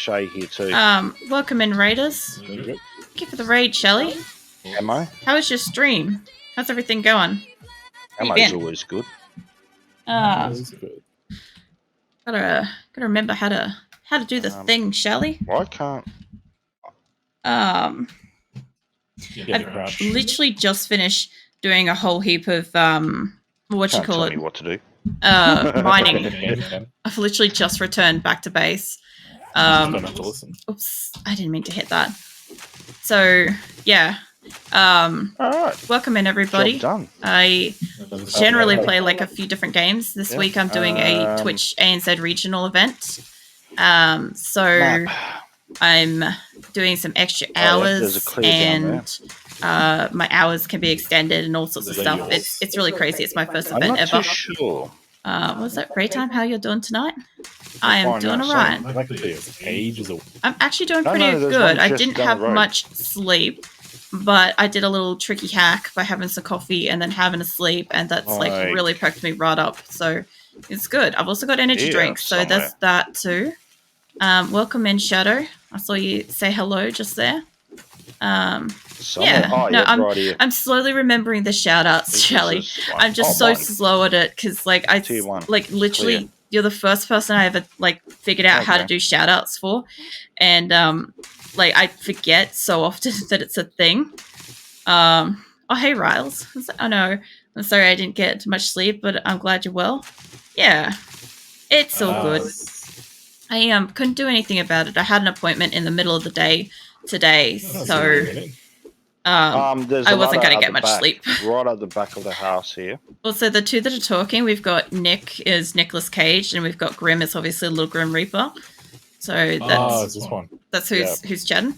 Shay here too. Welcome in, Raiders. Thank you for the raid, Shelley. Am I? How was your stream? How's everything going? Ammo's always good. Gotta remember how to do the thing, Shelley. Why can't? I've literally just finished doing a whole heap of what you call it? Me what to do. Mining. I've literally just returned back to base. Oops, I didn't mean to hit that. So yeah. Alright. Welcome in, everybody. Job done. I generally play like a few different games. This week I'm doing a Twitch ANZ regional event. So I'm doing some extra hours and my hours can be extended and all sorts of stuff. It's really crazy. It's my first event ever. Not too sure. What's that? Great time. How you doing tonight? I am doing alright. I'm actually doing pretty good. I didn't have much sleep, but I did a little tricky hack by having some coffee and then having a sleep, and that's like really perked me right up. So it's good. I've also got energy drinks, so there's that too. Welcome in, Shadow. I saw you say hello just there. I'm slowly remembering the shout outs, Shelley. I'm just so slow at it because like literally you're the first person I ever like figured out how to do shout outs for, and like I forget so often that it's a thing. Oh hey Riles. Oh no, I'm sorry I didn't get much sleep, but I'm glad you're well. Yeah, it's all good. I couldn't do anything about it. I had an appointment in the middle of the day today, so I wasn't going to get much sleep. Right at the back of the house here. Well, so the two that are talking, we've got Nick is Nicolas Cage, and we've got Grim is obviously a little Grim Reaper. So that's this one. That's who's chatting.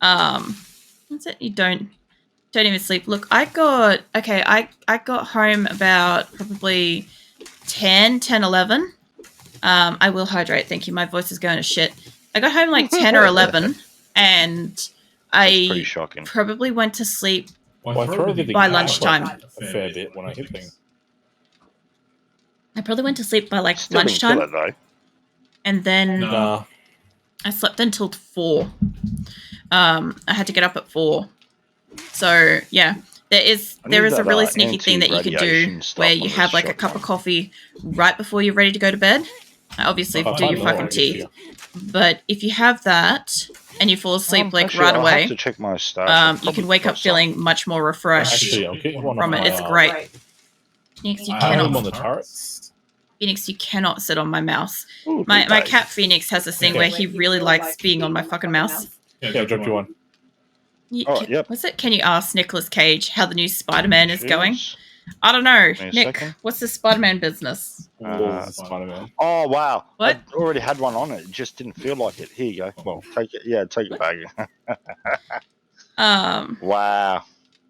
That's it. You don't even sleep. Look, I got home about probably 10:11. I will hydrate. Thank you. My voice is going to shit. I got home like 10 or 11, and I probably went to sleep by lunchtime. A fair bit when I hit things. I probably went to sleep by like lunchtime. Didn't kill it, though. And then I slept until 4. I had to get up at 4. So yeah, there is a really sneaky thing that you can do where you have like a cup of coffee right before you're ready to go to bed. Obviously, do your fucking teeth. But if you have that and you fall asleep like right away, I have to check my stash. you can wake up feeling much more refreshed from it. It's great. Phoenix, you cannot. On the turrets. Phoenix, you cannot sit on my mouse. Ooh, my cat Phoenix has this thing where he really likes being on my fucking mouse. Yeah, I dropped you one. What's it? Can you ask Nicolas Cage how the new Spider-Man is going? I don't know. Nick, what's the Spider-Man business? Spider-Man. Oh, wow. What? I already had one on it. It just didn't feel like it. Here you go. Well, take it. Yeah, take it back. Wow.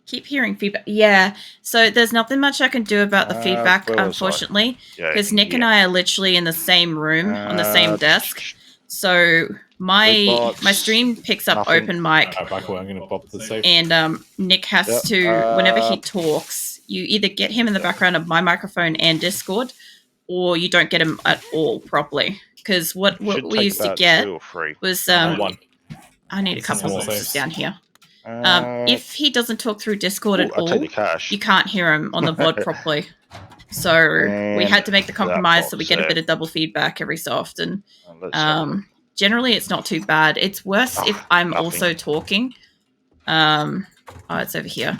Keep hearing feedback. Yeah. So there's nothing much I can do about the feedback, unfortunately, because Nick and I are literally in the same room on the same desk. So my stream picks up open mic, and Nick has to, whenever he talks, you either get him in the background of my microphone and Discord, or you don't get him at all properly. Because what we used to get was one. I need a couple more just down here. If he doesn't talk through Discord at all, you can't hear him on the VOD properly. So we had to make the compromise so we get a bit of double feedback every so often. Generally, it's not too bad. It's worse if I'm also talking. It's over here.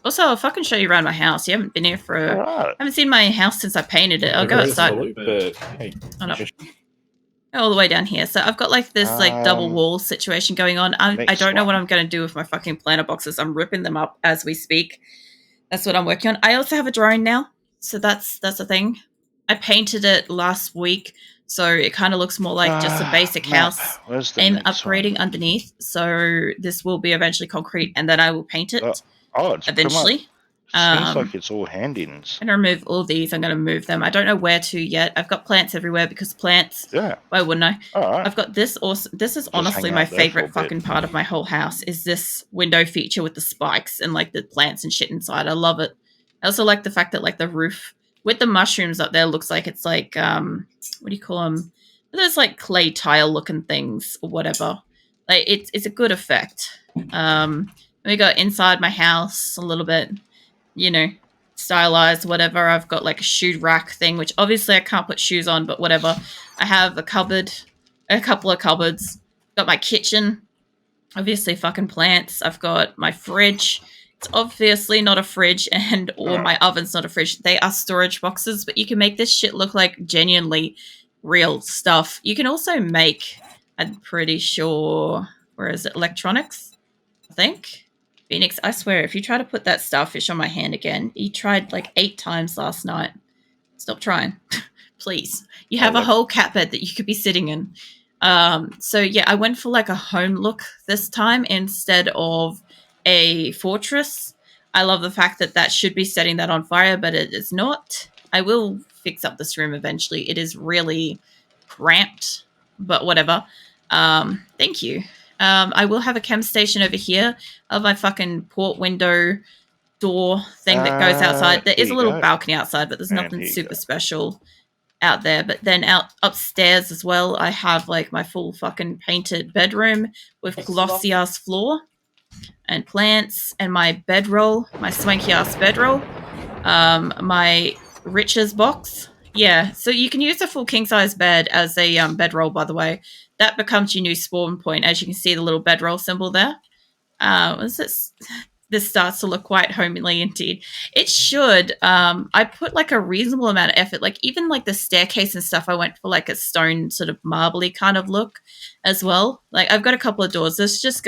Also, I'll fucking show you around my house. You haven't been here for haven't seen my house since I painted it. I'll go outside. All the way down here. So I've got like this like double wall situation going on. I don't know what I'm going to do with my fucking planter boxes. I'm ripping them up as we speak. That's what I'm working on. I also have a drone now. So that's a thing. I painted it last week. So it kind of looks more like just a basic house. I'm upgrading underneath. So this will be eventually concrete, and then I will paint it eventually. Seems like it's all hand-ins. I'm going to remove all these. I'm going to move them. I don't know where to yet. I've got plants everywhere because plants. Yeah. Why wouldn't I? All right. I've got this. Also, this is honestly my favorite fucking part of my whole house is this window feature with the spikes and like the plants and shit inside. I love it. I also like the fact that like the roof with the mushrooms up there looks like it's like what do you call them? those like clay tile looking things or whatever. Like it's a good effect. We got inside my house a little bit, you know, stylized, whatever. I've got like a shoe rack thing, which obviously I can't put shoes on, but whatever. I have a cupboard, a couple of cupboards. Got my kitchen, obviously fucking plants. I've got my fridge. It's obviously not a fridge, and or my oven's not a fridge. They are storage boxes, but you can make this shit look like genuinely real stuff. You can also make, I'm pretty sure, where is it? Electronics, I think. Phoenix, I swear, if you try to put that starfish on my hand again, he tried like 8 times last night. Stop trying. Please. You have a whole cat bed that you could be sitting in. So yeah, I went for like a home look this time instead of a fortress. I love the fact that that should be setting that on fire, but it is not. I will fix up this room eventually. It is really cramped, but whatever. Thank you. I will have a chem station over here. I have my fucking port window door thing that goes outside. There is a little balcony outside, but there's nothing super special out there. But then out upstairs as well, I have like my full fucking painted bedroom with glossy ass floor and plants, and my bedroll, my swanky ass bedroll, my riches box. Yeah, so you can use a full king size bed as a bedroll, by the way. That becomes your new spawn point. As you can see, the little bedroll symbol there. What's this? This starts to look quite homely indeed. It should. I put like a reasonable amount of effort. Like even like the staircase and stuff, I went for like a stone sort of marbly kind of look as well. Like I've got a couple of doors. This just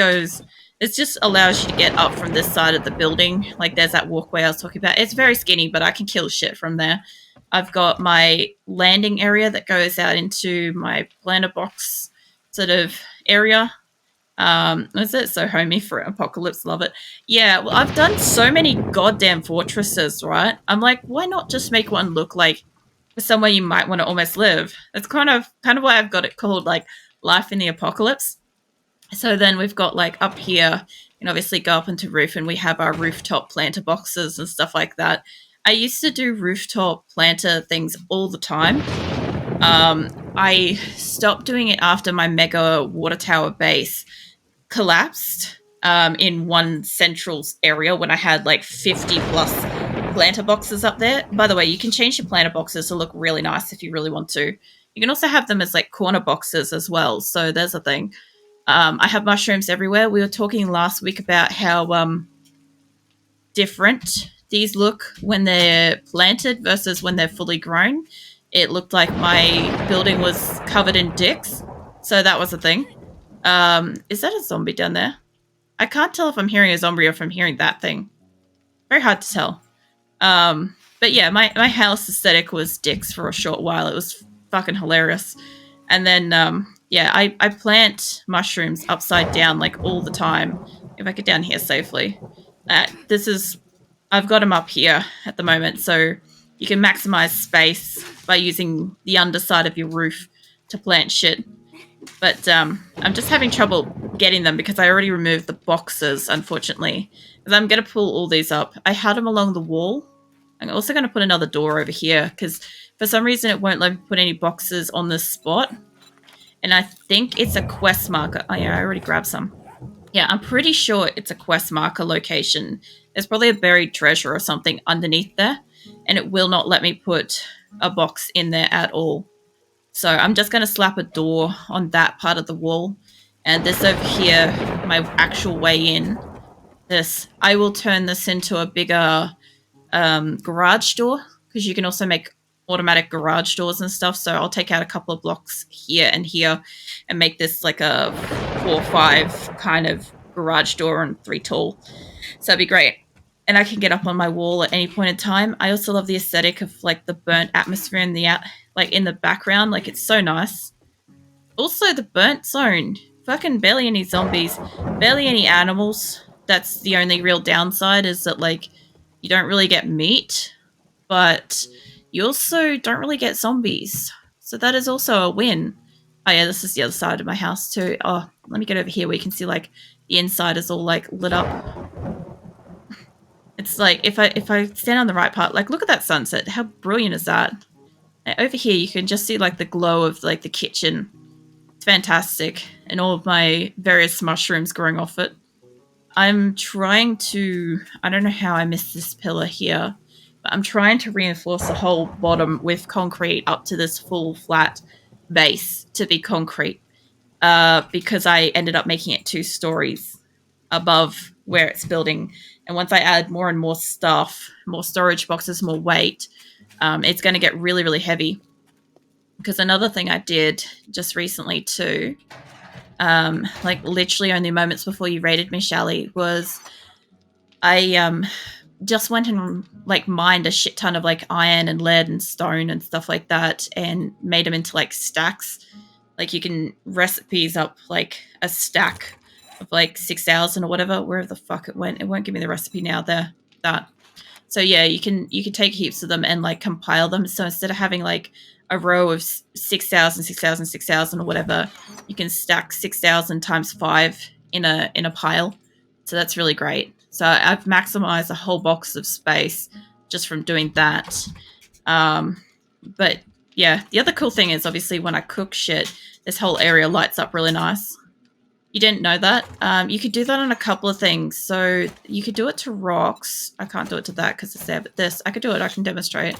allows you to get up from this side of the building. Like there's that walkway I was talking about. It's very skinny, but I can kill shit from there. I've got my landing area that goes out into my planter box sort of area. Is it so homey for Apocalypse? Love it. Yeah, well, I've done so many goddamn fortresses, right? I'm like, why not just make one look like somewhere you might want to almost live? That's kind of why I've got it called like Life in the Apocalypse. So then we've got like up here, and obviously go up into roof, and we have our rooftop planter boxes and stuff like that. I used to do rooftop planter things all the time. I stopped doing it after my mega water tower base collapsed in one central area when I had like 50 plus planter boxes up there. By the way, you can change your planter boxes to look really nice if you really want to. You can also have them as like corner boxes as well. So there's a thing. I have mushrooms everywhere. We were talking last week about how different these look when they're planted versus when they're fully grown. It looked like my building was covered in dicks. So that was a thing. Is that a zombie down there? I can't tell if I'm hearing a zombie or if I'm hearing that thing. Very hard to tell. But yeah, my house aesthetic was dicks for a short while. It was fucking hilarious. And then, yeah, I plant mushrooms upside down like all the time. If I get down here safely. I've got them up here at the moment, so you can maximize space by using the underside of your roof to plant shit. But I'm just having trouble getting them because I already removed the boxes, unfortunately. Because I'm going to pull all these up. I had them along the wall. I'm also going to put another door over here because for some reason it won't let me put any boxes on this spot. And I think it's a quest marker. Oh yeah, I already grabbed some. Yeah, I'm pretty sure it's a quest marker location. There's probably a buried treasure or something underneath there. And it will not let me put a box in there at all. So I'm just going to slap a door on that part of the wall. And this over here, my actual way in, I will turn this into a bigger garage door. Because you can also make automatic garage doors and stuff. So I'll take out a couple of blocks here and here and make this like a 4 or 5 kind of garage door and 3 tall. So that'd be great. And I can get up on my wall at any point in time. I also love the aesthetic of like the burnt atmosphere in the background. Like it's so nice. Also the burnt zone. Fucking barely any zombies. Barely any animals. That's the only real downside is that like you don't really get meat. But you also don't really get zombies. So that is also a win. Oh yeah, this is the other side of my house too. Oh, let me get over here where you can see like the inside is all like lit up. It's like if I stand on the right part, like look at that sunset. How brilliant is that? Over here, you can just see like the glow of like the kitchen. It's fantastic, and all of my various mushrooms growing off it. I'm trying to, I don't know how I missed this pillar here, but I'm trying to reinforce the whole bottom with concrete up to this full flat base to be concrete, because I ended up making it 2 stories above where it's building. And once I add more and more stuff, more storage boxes, more weight, it's going to get really, really heavy. Because another thing I did just recently too, like literally only moments before you raided me, Shally, was I just went and like mined a shit ton of like iron and lead and stone and stuff like that, and made them into like stacks. Like you can recipes up like a stack of like 6,000 or whatever. Wherever the fuck it went give me the recipe now. There, that. So yeah, you can take heaps of them and like compile them. So instead of having like a row of 6,000, 6,000, 6,000 or whatever, you can stack 6,000 times 5 in a pile. So that's really great. So I've maximized a whole box of space just from doing that. But yeah, the other cool thing is obviously when I cook shit, this whole area lights up really nice. You didn't know that? You could do that on a couple of things. So you could do it to rocks. I can't do it to that because it's there, but this, I could do it. I can demonstrate.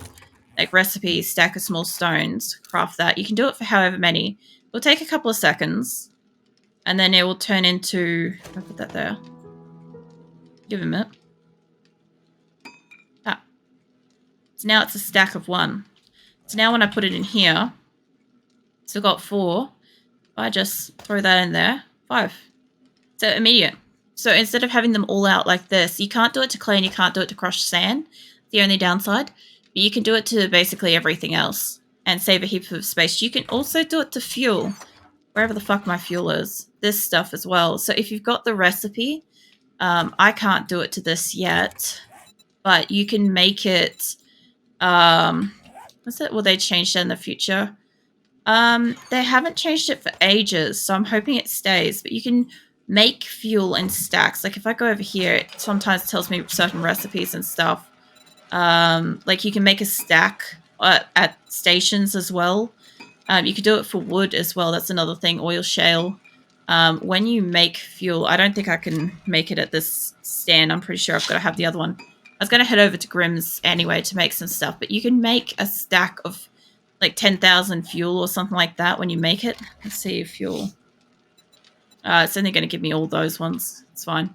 Like recipes, stack of small stones, craft that. You can do it for however many. It'll take a couple of seconds. And then it will turn into... I'll put that there. Give him it. Ah. So now it's a stack of 1. So now when I put it in here, so I've got 4. I just throw that in there. 5. So immediate. So instead of having them all out like this, you can't do it to clay and you can't do it to crushed sand. The only downside. But you can do it to basically everything else and save a heap of space. You can also do it to fuel. Wherever the fuck my fuel is. This stuff as well. So if you've got the recipe, I can't do it to this yet. But you can make it... what's it? Will they change that in the future? They haven't changed it for ages, so I'm hoping it stays. But you can make fuel in stacks. Like if I go over here, it sometimes tells me certain recipes and stuff. Like you can make a stack at stations as well. You could do it for wood as well. That's another thing. Oil shale. When you make fuel, I don't think I can make it at this stand. I'm pretty sure I've got to have the other one. I was going to head over to Grimm's anyway to make some stuff, but you can make a stack of like 10,000 fuel or something like that when you make it. Let's see, fuel. It's only going to give me all those ones. It's fine.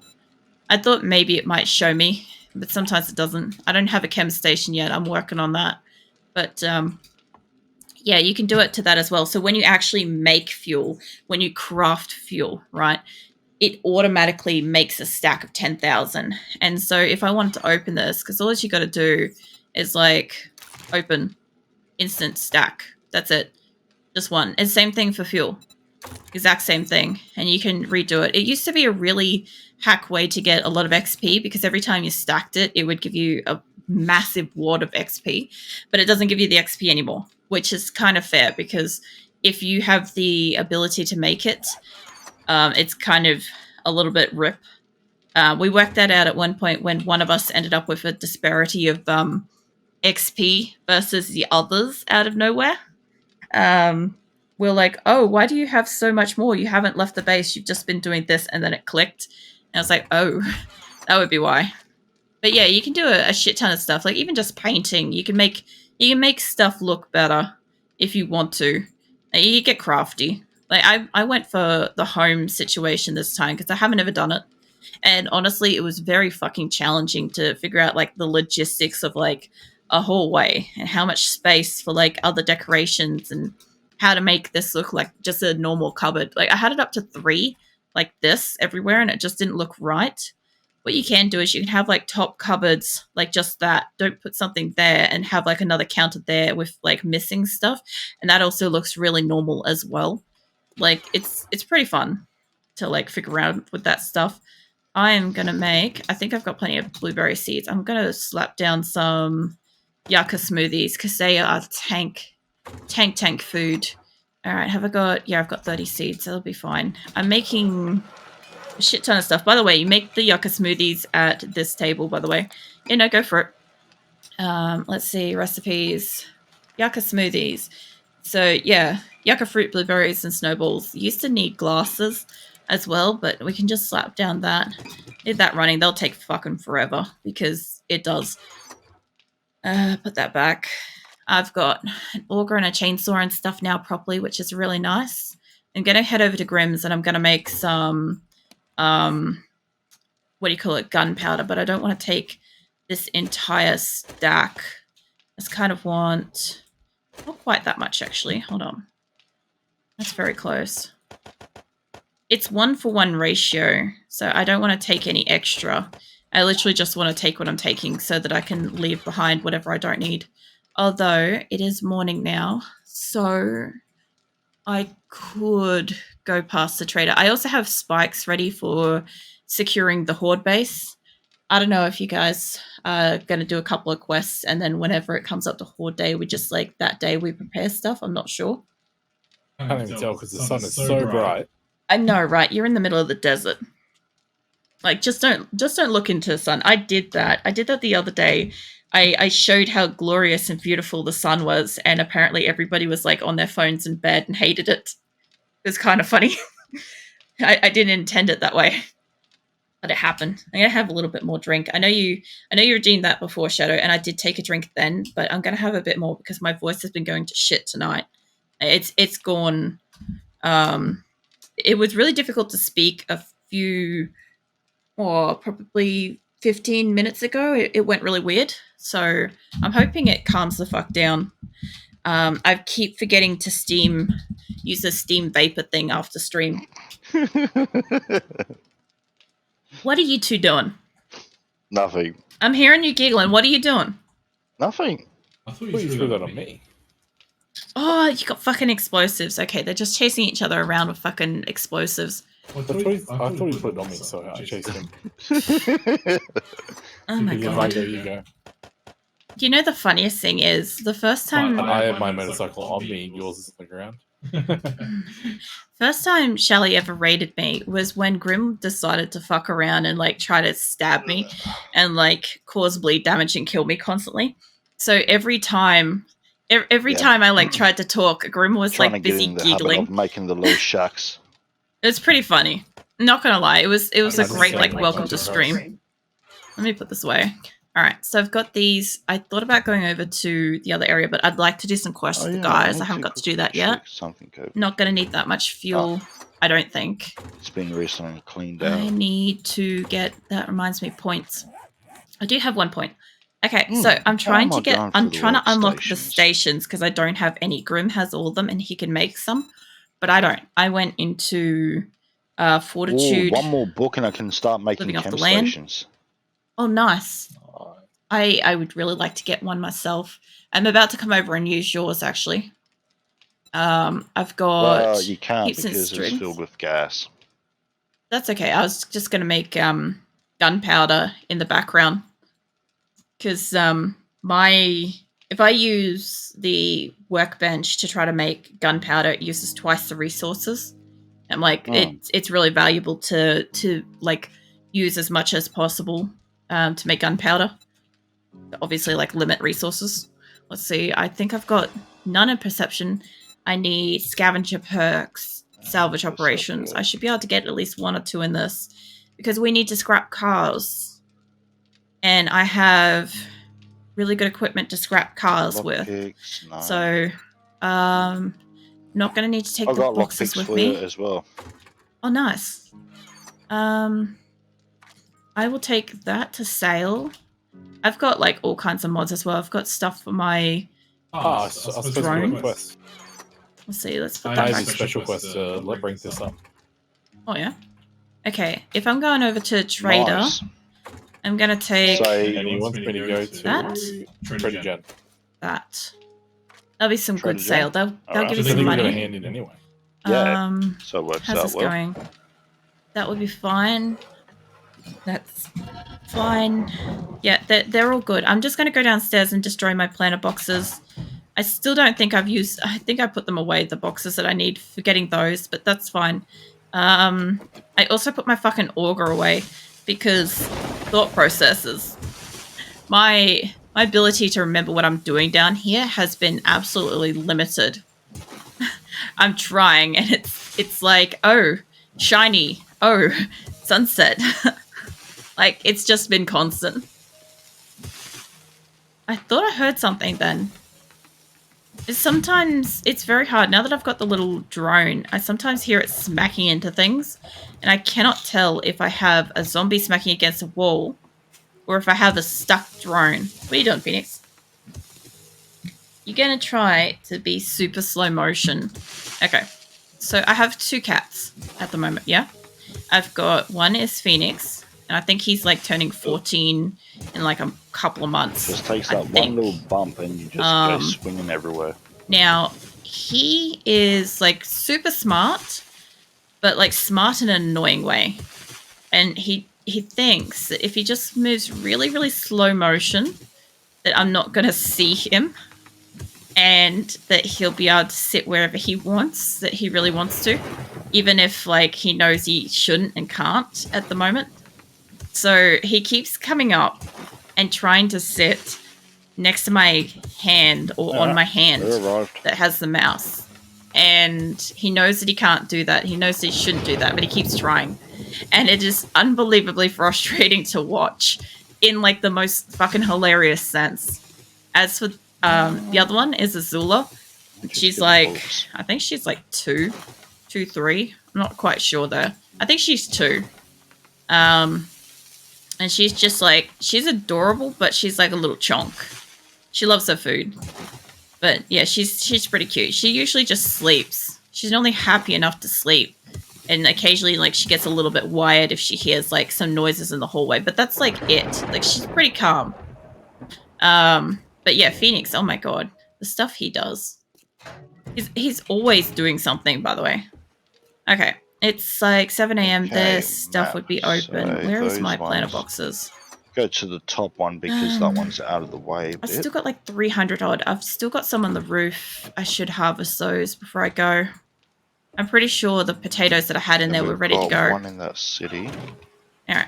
I thought maybe it might show me, but sometimes it doesn't. I don't have a chem station yet. I'm working on that. But yeah, you can do it to that as well. So when you actually make fuel, when you craft fuel, right, it automatically makes a stack of 10,000. And so if I wanted to open this, because all you got to do is like open, instant stack. That's it. Just one. And same thing for fuel. Exact same thing. And you can redo it. It used to be a really hack way to get a lot of XP because every time you stacked it, it would give you a massive wad of XP. But it doesn't give you the XP anymore, which is kind of fair because if you have the ability to make it, it's kind of a little bit rip. We worked that out at one point when one of us ended up with a disparity of XP versus the others out of nowhere. We're like, oh, why do you have so much more? You haven't left the base. You've just been doing this. And then it clicked. And I was like, oh, that would be why. But yeah, you can do a shit ton of stuff. Like even just painting. You can make stuff look better if you want to. You get crafty. Like I went for the home situation this time because I haven't ever done it. And honestly, it was very fucking challenging to figure out like the logistics of like a hallway and how much space for like other decorations and how to make this look like just a normal cupboard. Like I had it up to 3 like this everywhere and it just didn't look right. What you can do is you can have like top cupboards like just that. Don't put something there and have like another counter there with like missing stuff. And that also looks really normal as well. Like it's pretty fun to like figure around with that stuff. I am going to make, I think I've got plenty of blueberry seeds. I'm going to slap down some yucca smoothies because they are tank food. All right, have I got, yeah, I've got 30 seeds. So that'll be fine. I'm making a shit ton of stuff. By the way, you make the yucca smoothies at this table, by the way. Yeah, no, go for it. Let's see, recipes. yucca smoothies. So yeah, yucca fruit, blueberries, and snowballs. Used to need glasses as well, but we can just slap down that. Need that running. They'll take fucking forever because it does. Put that back. I've got an auger and a chainsaw and stuff now properly, which is really nice. I'm going to head over to Grimm's and I'm going to make some, what do you call it, gunpowder, but I don't want to take this entire stack. I just kind of want, not quite that much actually. Hold on. That's very close. It's 1-for-1 ratio, so I don't want to take any extra. I literally just want to take what I'm taking so that I can leave behind whatever I don't need. Although it is morning now, so I could go past the trader. I also have spikes ready for securing the horde base. I don't know if you guys are going to do a couple of quests and then whenever it comes up to horde day, we just like that day we prepare stuff. I'm not sure. I can't even tell because the sun is so bright. I know, right? You're in the middle of the desert. Like, just don't look into the sun. I did that. I did that the other day. I showed how glorious and beautiful the sun was, and apparently everybody was like on their phones in bed and hated it. It was kind of funny. I didn't intend it that way, but it happened. I'm gonna have a little bit more drink. I know you redeemed that before, Shadow, and I did take a drink then, but I'm gonna have a bit more because my voice has been going to shit tonight. It's gone. It was really difficult to speak a few, or probably 15 minutes ago. It went really weird. So I'm hoping it calms the fuck down. I keep forgetting to use the steam vapor thing after stream. What are you two doing? Nothing. I'm hearing you giggling. What are you doing? Nothing. I thought you threw that on me. Oh, you got fucking explosives. Okay, they're just chasing each other around with fucking explosives. I thought he put it on me, so I chased him. Oh my god. There you go. You know the funniest thing is, the first time... I had my motorcycle on me, yours is on the ground. First time Shelly ever raided me was when Grim decided to fuck around and like try to stab me and like cause bleed damage and kill me constantly. So every time I like tried to talk, Grim was like busy giggling. Of making the little shucks. It was pretty funny. I'm not gonna lie, it was a great like welcome to stream. Let me put this away. All right, so I've got these. I thought about going over to the other area, but I'd like to do some quests with the guys. I haven't got to do that yet. Not going to need that much fuel, I don't think. It's been recently cleaned out. I need to get, that reminds me, points. I do have 1 point. Okay, so I'm trying to unlock the stations because I don't have any. Grim has all of them and he can make some, but I don't. I went into Fortitude. Ooh, one more book and I can start making chem stations. Oh, nice. I would really like to get one myself. I'm about to come over and use yours, actually. I've got... Well, you can't because it's filled with gas. That's okay. I was just going to make gunpowder in the background. Because if I use the workbench to try to make gunpowder, it uses twice the resources. And, like, it's really valuable to like, use as much as possible to make gunpowder. Obviously, like, limit resources. Let's see. I think I've got none in perception. I need scavenger perks, salvage operations. I should be able to get at least 1 or 2 in this because we need to scrap cars. And I have really good equipment to scrap cars with. Nice. So, not going to need to take the boxes with me. As well. Oh, nice. I will take that to sale. I've got like all kinds of mods as well. I've got stuff for my drone. Let's see, let's put that I back. have a special quest to bring this up. Oh yeah? Okay, if I'm going over to Trader, I'm going to take and he wants me to go to Trader Jen. That. That'll be some good sale. They'll give you some some money. Hand in anyway. Yeah, so it works how's out this well. going? That would be fine. That's fine. Yeah, they're all good. I'm just going to go downstairs and destroy my planter boxes. I still don't think I've used... I think I put them away, the boxes that I need, for getting those, but that's fine. I also put my fucking auger away because thought processes. My my ability to remember what I'm doing down here has been absolutely limited. I'm trying, and it's like, oh, shiny, oh, sunset. Like, it's just been constant. I thought I heard something then. Sometimes it's very hard. Now that I've got the little drone, I sometimes hear it smacking into things, and I cannot tell if I have a zombie smacking against a wall or if I have a stuck drone. What are you doing, Phoenix? You're going to try to be super slow motion. Okay. So I have 2 cats at the moment, yeah? I've got one is Phoenix, and I think he's like turning 14 in like a couple of months. Just takes that one little bump and you just go swinging everywhere. Now, he is like super smart, but like smart in an annoying way. And he thinks that if he just moves really, really slow motion, that I'm not going to see him. And that he'll be able to sit wherever he wants, that he really wants to, even if like he knows he shouldn't and can't at the moment. So he keeps coming up and trying to sit next to my hand or on my hand that has the mouse. And he knows that he can't do that. He knows that he shouldn't do that, but he keeps trying. And it is unbelievably frustrating to watch in like the most fucking hilarious sense. As for the other one is Azula. She's like, I think she's like 2, 3. I'm not quite sure though. I think she's 2. And she's just like, she's adorable, but she's like a little chonk. She loves her food. But yeah, she's pretty cute. She usually just sleeps. She's only happy enough to sleep. And occasionally, like, she gets a little bit wired if she hears, like, some noises in the hallway. But that's, like, it. Like, she's pretty calm. But yeah, Phoenix, oh my god. The stuff he does. He's always doing something, by the way. Okay. It's, like, 7 a.m. Okay, this stuff would be open. Where is my planner boxes? Go to the top one because that one's out of the way. I've still got, like, 300 odd. I've still got some on the roof. I should harvest those before I go. I'm pretty sure the potatoes that I had in there were ready to go. One in that city. All right,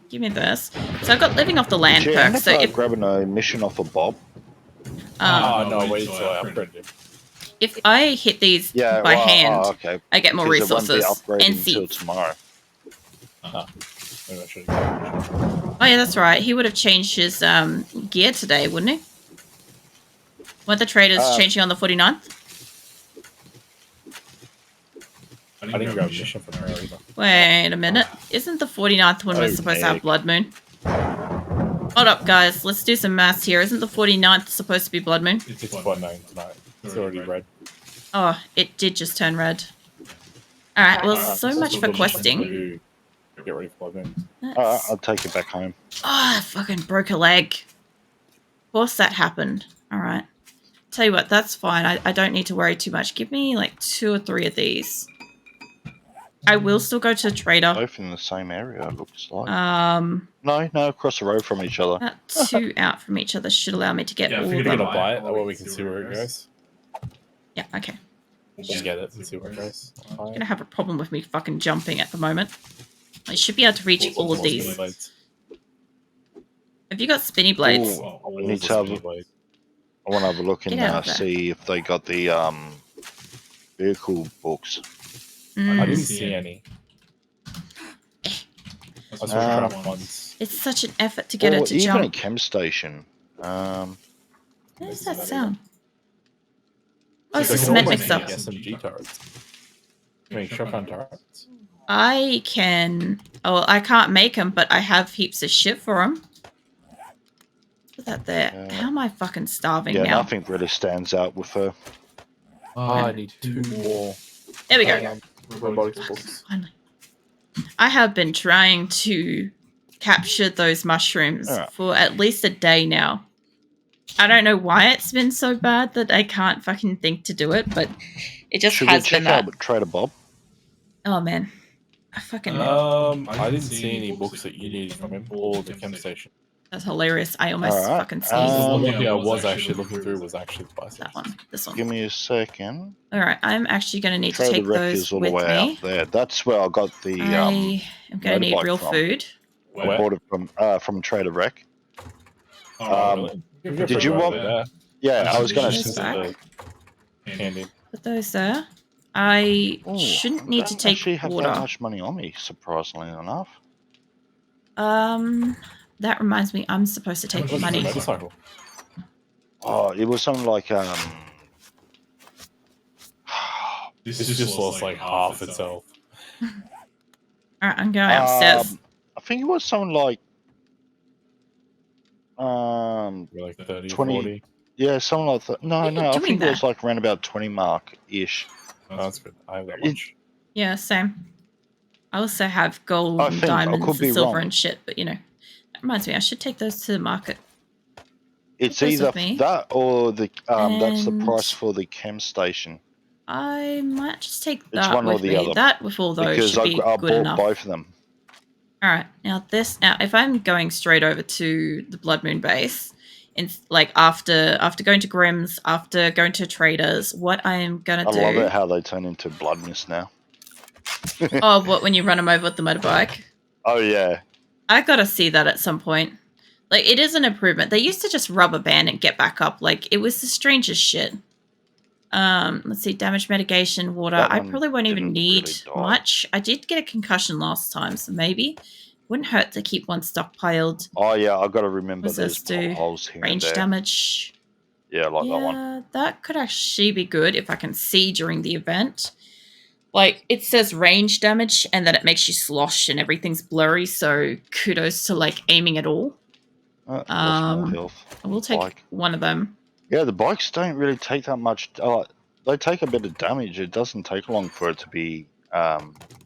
give me this. So I've got living off the land perk. So if grabbing a mission off of Bob. No, wait till I upgrade it. If I hit these by hand, okay. I get more resources and seeds. Tomorrow. Oh yeah, that's right. He would have changed his gear today, wouldn't he? Weren't the traders changing on the 49th? I didn't grab a mission from her either. Wait a minute. Isn't the 49th one we're supposed to have Blood Moon? Hold up, guys. Let's do some maths here. Isn't the 49th supposed to be Blood Moon? It's 49 tonight. It's already red. Oh, it did just turn red. Alright, well, so much for questing. Get ready for Blood Moon. I'll take it back home. Oh, I fucking broke a leg. Of course that happened. Alright. Tell you what, that's fine. I don't need to worry too much. Give me like 2 or 3 of these. I will still go to the trader. Both in the same area, it looks like. No, across the road from each other. About 2 out from each other should allow me to get all of them. Gonna buy it, that way we can see where it goes. Yeah, okay. Just get it and see where it goes. I'm gonna have a problem with me fucking jumping at the moment. I should be able to reach all of these. Have you got spinny blades? Ooh, I need to have. I want to have a look and see if they got the vehicle books. I didn't see any. I was once. It's such an effort to get it to jump. Even a chem station. What does that sound? Oh, it's a cement mixer. SMG turrets. I mean, shotgun turrets. I can... Oh, I can't make them, but I have heaps of shit for them. Put that there. How am I fucking starving now? Yeah, nothing really stands out with her. Oh, I need 2 more. There we go. Robotics books. Finally. I have been trying to capture those mushrooms for at least a day now. I don't know why it's been so bad that I can't fucking think to do it, but it just has been that. Should we check out Trader Bob? Oh, man. I fucking... I didn't see any books that you needed from him or the chem station. That's hilarious. I almost fucking sneezed. I was actually looking through was actually the bicycle. That one. This one. Give me a second. Alright, I'm actually going to need to take those all with the way me. Out there. That's where I got the I am going to need real food. I bought it from Trader Wreck. Really? Did you want that? Yeah, I was going Those to back. Handy. Put those there. I Oh, shouldn't I need to don't take actually have water. that much money on me, surprisingly enough. That reminds me, I'm supposed to take money. Motorcycle? Oh, it was something like This just lost like half its health. Alright, I'm going upstairs. I think it was something like Like 30, 20. 40. Yeah, something like that. No, I think it was like around about 20 mark ish. Oh, that's good. I have that much. Yeah, same. I also have gold and diamonds and silver and shit, but you know, that reminds me, I should take those to the market. It's either that or the that's the price for the chem station. I might just take It's that one or with the me. other. That with all those because should be I good bought enough. both of them. All right, now if I'm going straight over to the Blood Moon base, like after going to Grimm's, after going to Traders, what I am gonna do? I love it how they turn into blood mist now. Oh, what, when you run them over with the motorbike? Oh yeah. I gotta see that at some point. Like, it is an improvement. They used to just rubber band and get back up. Like, it was the strangest shit. Let's see, damage mitigation, water. I probably won't even need much. I did get a concussion last time, so maybe wouldn't hurt to keep one stockpiled. Oh yeah, I've got to remember there's potholes here range and there. Damage. Yeah, like that one. Yeah, that could actually be good if I can see during the event. Like, it says range damage, and then it makes you slosh and everything's blurry, so kudos to, like, aiming at all. More health. I will take one of them. Yeah, the bikes don't really take that much. They take a bit of damage. It doesn't take long for it to be.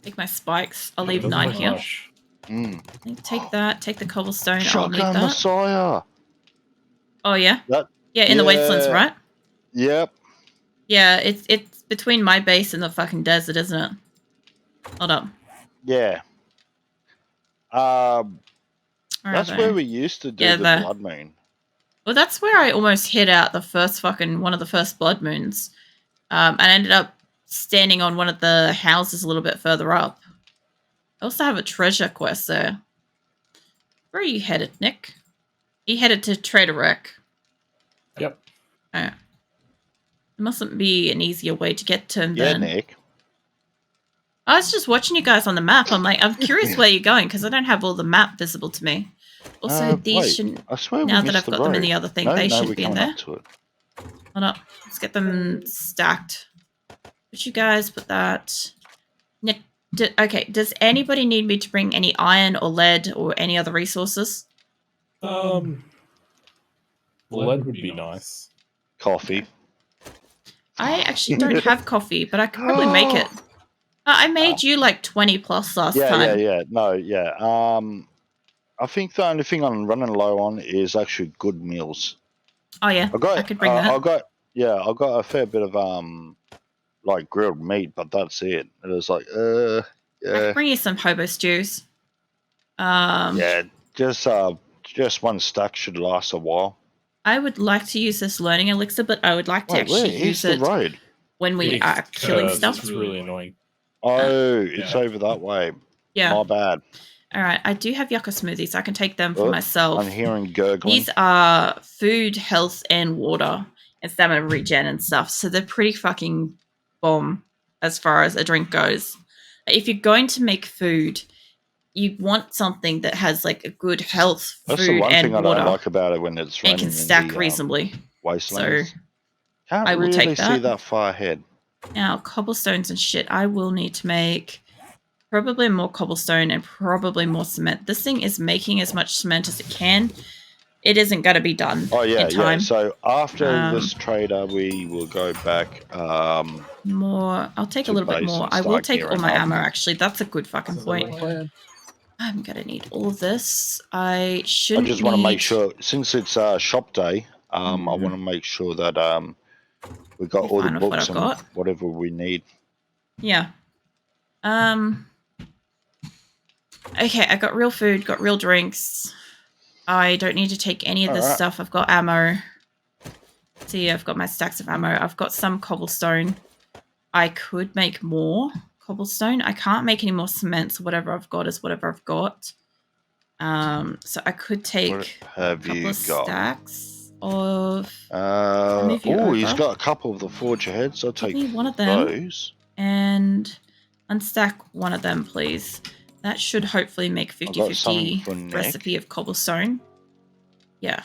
Take my spikes. I'll leave 9 here. Take that. Take the cobblestone. I'll leave that. Messiah. Oh yeah. In the wastelands, right? Yep. Yeah, it's between my base and the fucking desert, isn't it? Hold up. Yeah. That's where we used to do the Blood Moon. Well, that's where I almost hit out the first one of the first Blood Moons. And I ended up standing on one of the houses a little bit further up. I also have a treasure quest there. Where are you headed, Nick? You headed to Trader Wreck. Yep. There mustn't be an easier way to get to him then. Yeah, Nick. I was just watching you guys on the map. I'm curious where you're going because I don't have all the map visible to me. Also, these shouldn't. I swear now that I've got them in the other thing, they should be in there. Hold up. Let's get them stacked. Put you guys, put that. Nick, okay, does anybody need me to bring any iron or lead or any other resources? Lead would be nice. Coffee. I actually don't have coffee, but I could probably make it. I made you like 20 plus last time. Yeah. No, yeah. I think the only thing I'm running low on is actually good meals. Oh yeah, I could bring that. I got a fair bit of like grilled meat, but that's it. It was like yeah. I could bring you some hobo stews. Yeah, just one stack should last a while. I would like to use this learning elixir, but I would like to actually use it when we are killing stuff. It's really annoying. Oh, it's over that way. Yeah. My bad. All right, I do have yucca smoothies. I can take them for myself. I'm hearing gurgling. These are food, health, and water, and stamina regen and stuff. So they're pretty fucking bomb as far as a drink goes. If you're going to make food, you want something that has like a good health, food, and water. That's the one thing I don't like about it when it's raining. And can stack reasonably. Wastelands. So I will take that. See that far ahead. Now, cobblestones and shit. I will need to make probably more cobblestone and probably more cement. This thing is making as much cement as it can. It isn't going to be done in time. Yeah. So after this trader, we will go back. More. I'll take a little bit more. I will take all my ammo, actually. That's a good fucking point. I'm going to need all of this. I shouldn't I just want to make sure, since it's shop day, I want to make sure that we got all the books and whatever we need. Yeah. Okay, I got real food, got real drinks. I don't need to take any of this stuff. I've got ammo. See, I've got my stacks of ammo. I've got some cobblestone. I could make more cobblestone. I can't make any more cement, so whatever I've got is whatever I've got. So I could take a couple of stacks of. He's got a couple of the forger heads. I'll take me one of them those. And unstack one of them, please. That should hopefully make 50-50 recipe of cobblestone. Yeah.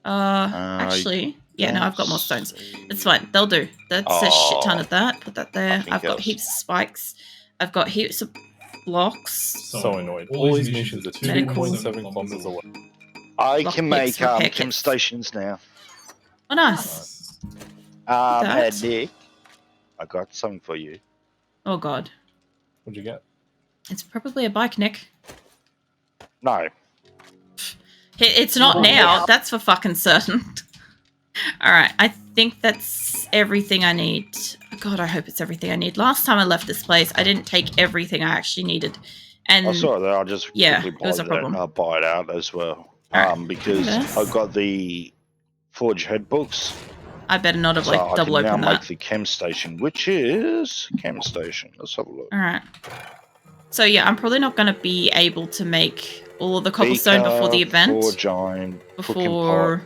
Actually, yeah, no, I've got more stones. It's fine. They'll do. That's a shit ton of that. Put that there. I've got heaps of spikes. I've got heaps of blocks. So annoyed. All these missions are 2.7 kilometers away. I can make chem stations now. Oh, nice. And Nick, I got something for you. Oh, God. What'd you get? It's probably a bike, Nick. No. It's not now. That's for fucking certain. Alright, I think that's everything I need. God, I hope it's everything I need. Last time I left this place, I didn't take everything I actually needed. And I saw it there. I'll just quickly buy it out as well. Because I've got the Forge Head books. I better not have double opened that. I can now make the chem station, which is chem station. Let's have a look. Alright. So yeah, I'm probably not going to be able to make all of the cobblestone before the event. Before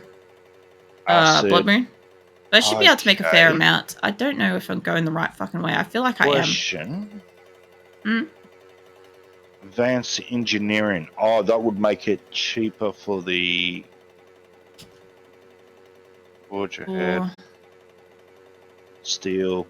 Blood Moon. But I should be able to make a fair amount. I don't know if I'm going the right fucking way. I feel like I am. Advanced engineering. Oh, that would make it cheaper for the Forge Head. Steel.